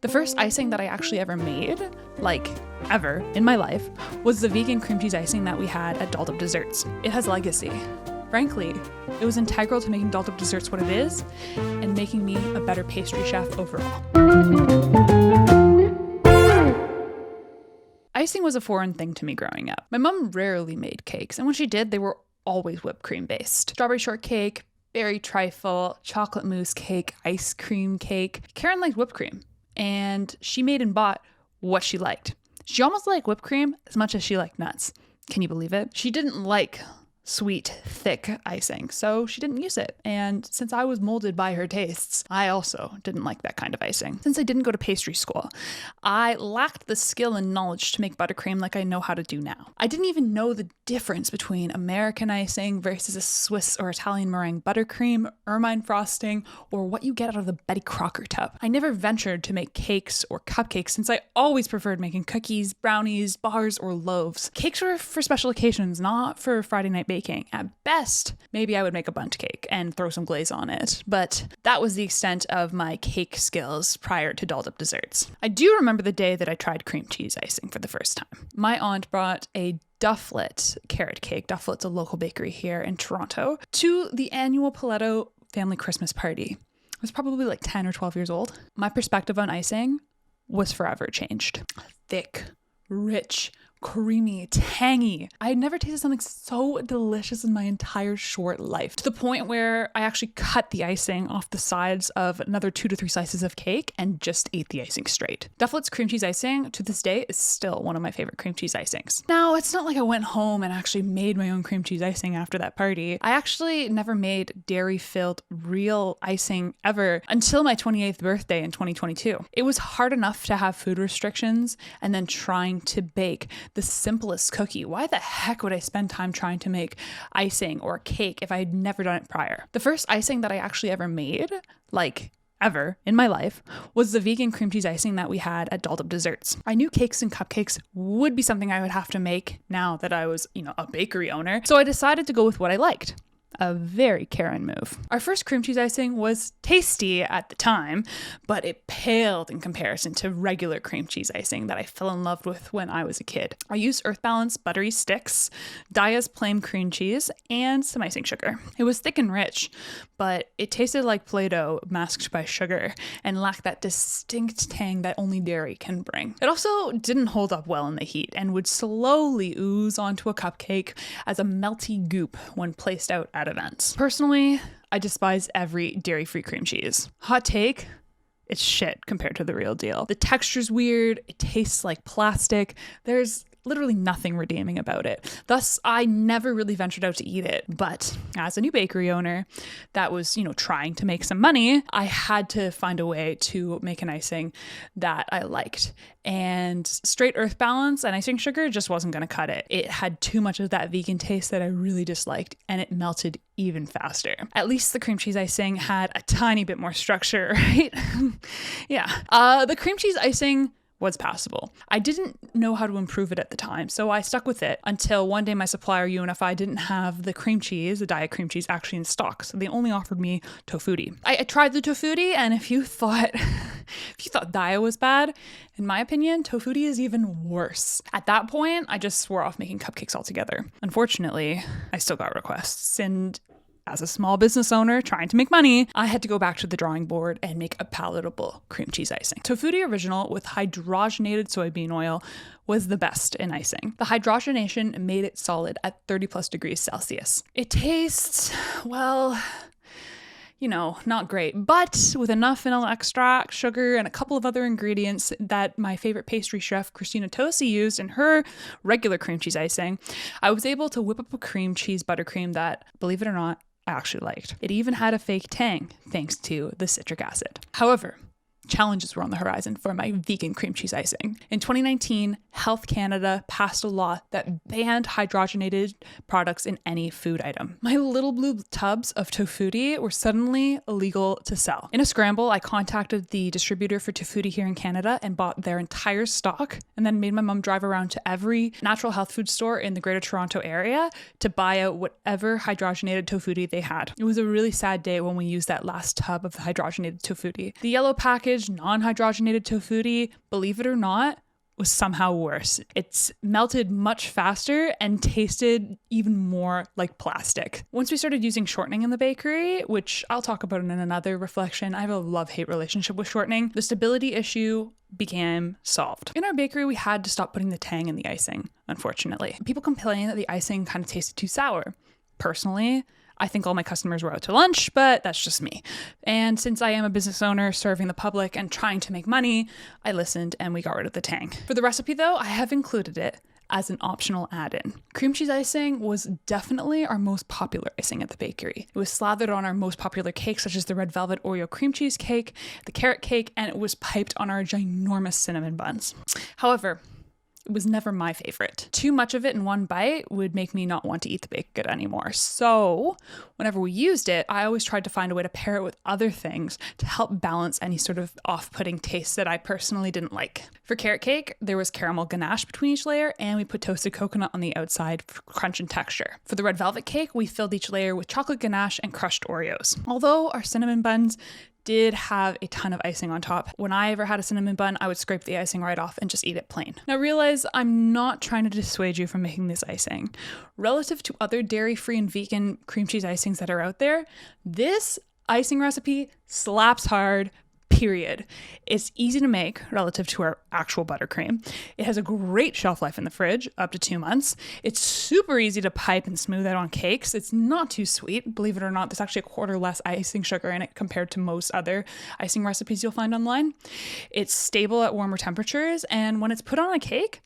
The first icing that I actually ever made, like ever in my life, was the vegan cream cheese icing that we had at Dolled Up Desserts. It has legacy. Frankly, it was integral to making Dolled Up Desserts what it is and making me a better pastry chef overall. Icing was a foreign thing to me growing up. My mom rarely made cakes, and when she did, they were always whipped cream based. Strawberry shortcake, berry trifle, chocolate mousse cake, ice cream cake. Karen liked whipped cream, and she made and bought what she liked. She almost liked whipped cream as much as she liked nuts. Can you believe it? She didn't like sweet, thick icing, so she didn't use it. And since I was molded by her tastes, I also didn't like that kind of icing. Since I didn't go to pastry school, I lacked the skill and knowledge to make buttercream like I know how to do now. I didn't even know the difference between American icing versus a Swiss or Italian meringue buttercream, ermine frosting, or what you get out of the Betty Crocker tub. I never ventured to make cakes or cupcakes since I always preferred making cookies, brownies, bars, or loaves. Cakes were for special occasions, not for Friday night baking. At best, maybe I would make a bundt cake and throw some glaze on it, but that was the extent of my cake skills prior to Dolled Up Desserts. I do remember the day that I tried cream cheese icing for the first time. My aunt brought a Dufflet carrot cake. Dufflet's a local bakery here in Toronto, to the annual Paletto family Christmas party. I was probably like 10 or 12 years old. My perspective on icing was forever changed. Thick, rich, creamy, tangy. I had never tasted something so delicious in my entire short life, to the point where I actually cut the icing off the sides of another 2 to 3 slices of cake and just ate the icing straight. Dufflet's cream cheese icing to this day is still one of my favorite cream cheese icings. Now, it's not like I went home and actually made my own cream cheese icing after that party. I actually never made dairy-filled real icing ever until my 28th birthday in 2022. It was hard enough to have food restrictions and then trying to bake the simplest cookie. Why the heck would I spend time trying to make icing or cake if I had never done it prior? The first icing that I actually ever made, like ever in my life, was the vegan cream cheese icing that we had at Dolled Up Desserts. I knew cakes and cupcakes would be something I would have to make now that I was, a bakery owner. So I decided to go with what I liked. A very Karen move. Our first cream cheese icing was tasty at the time, but it paled in comparison to regular cream cheese icing that I fell in love with when I was a kid. I used Earth Balance buttery sticks, Daya's plain cream cheese, and some icing sugar. It was thick and rich, but it tasted like Play-Doh masked by sugar and lacked that distinct tang that only dairy can bring. It also didn't hold up well in the heat and would slowly ooze onto a cupcake as a melty goop when placed out at events. Personally, I despise every dairy-free cream cheese. Hot take, it's shit compared to the real deal. The texture's weird, it tastes like plastic, there's literally nothing redeeming about it. Thus, I never really ventured out to eat it. But as a new bakery owner that was, trying to make some money, I had to find a way to make an icing that I liked. And straight Earth Balance and icing sugar just wasn't going to cut it. It had too much of that vegan taste that I really disliked, and it melted even faster. At least the cream cheese icing had a tiny bit more structure, right? Yeah. The cream cheese icing was passable. I didn't know how to improve it at the time, so I stuck with it until one day my supplier, UNFI, didn't have the cream cheese, the diet cream cheese, actually in stock, so they only offered me tofutti. I tried the tofutti, and if you thought Daya was bad, in my opinion, tofutti is even worse. At that point, I just swore off making cupcakes altogether. Unfortunately, I still got requests, and as a small business owner trying to make money, I had to go back to the drawing board and make a palatable cream cheese icing. Tofutti Original with hydrogenated soybean oil was the best in icing. The hydrogenation made it solid at 30 plus degrees Celsius. It tastes, well, not great, but with enough vanilla extract, sugar, and a couple of other ingredients that my favorite pastry chef, Christina Tosi, used in her regular cream cheese icing, I was able to whip up a cream cheese buttercream that, believe it or not, I actually liked. It even had a fake tang, thanks to the citric acid. However, challenges were on the horizon for my vegan cream cheese icing. In 2019, Health Canada passed a law that banned hydrogenated products in any food item. My little blue tubs of tofutti were suddenly illegal to sell. In a scramble, I contacted the distributor for tofutti here in Canada and bought their entire stock, and then made my mom drive around to every natural health food store in the Greater Toronto area to buy out whatever hydrogenated tofutti they had. It was a really sad day when we used that last tub of the hydrogenated tofutti. The yellow package packaged, non-hydrogenated tofutti, believe it or not, was somehow worse. It's melted much faster and tasted even more like plastic. Once we started using shortening in the bakery, which I'll talk about in another reflection, I have a love-hate relationship with shortening, the stability issue became solved. In our bakery, we had to stop putting the tang in the icing, unfortunately. People complain that the icing kind of tasted too sour. Personally, I think all my customers were out to lunch, but that's just me. And since I am a business owner serving the public and trying to make money, I listened and we got rid of the tang. For the recipe though, I have included it as an optional add-in. Cream cheese icing was definitely our most popular icing at the bakery. It was slathered on our most popular cakes such as the red velvet Oreo cream cheese cake, the carrot cake, and it was piped on our ginormous cinnamon buns. However, it was never my favorite. Too much of it in one bite would make me not want to eat the baked good anymore. So whenever we used it, I always tried to find a way to pair it with other things to help balance any sort of off-putting taste that I personally didn't like. For carrot cake, there was caramel ganache between each layer, and we put toasted coconut on the outside for crunch and texture. For the red velvet cake, we filled each layer with chocolate ganache and crushed Oreos. Although our cinnamon buns did have a ton of icing on top. When I ever had a cinnamon bun, I would scrape the icing right off and just eat it plain. Now realize I'm not trying to dissuade you from making this icing. Relative to other dairy-free and vegan cream cheese icings that are out there, this icing recipe slaps hard, period. It's easy to make relative to our actual buttercream. It has a great shelf life in the fridge, up to 2 months. It's super easy to pipe and smooth out on cakes. It's not too sweet. Believe it or not, there's actually a quarter less icing sugar in it compared to most other icing recipes you'll find online. It's stable at warmer temperatures, and when it's put on a cake,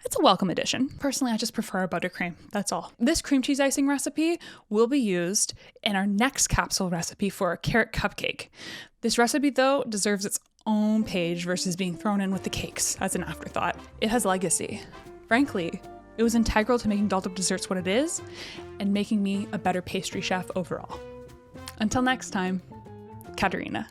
it's a welcome addition. Personally, I just prefer a buttercream. That's all. This cream cheese icing recipe will be used in our next capsule recipe for a carrot cupcake. This recipe, though, deserves its own page versus being thrown in with the cakes as an afterthought. It has legacy. Frankly, it was integral to making dolled up desserts what it is and making me a better pastry chef overall. Until next time, Katerina.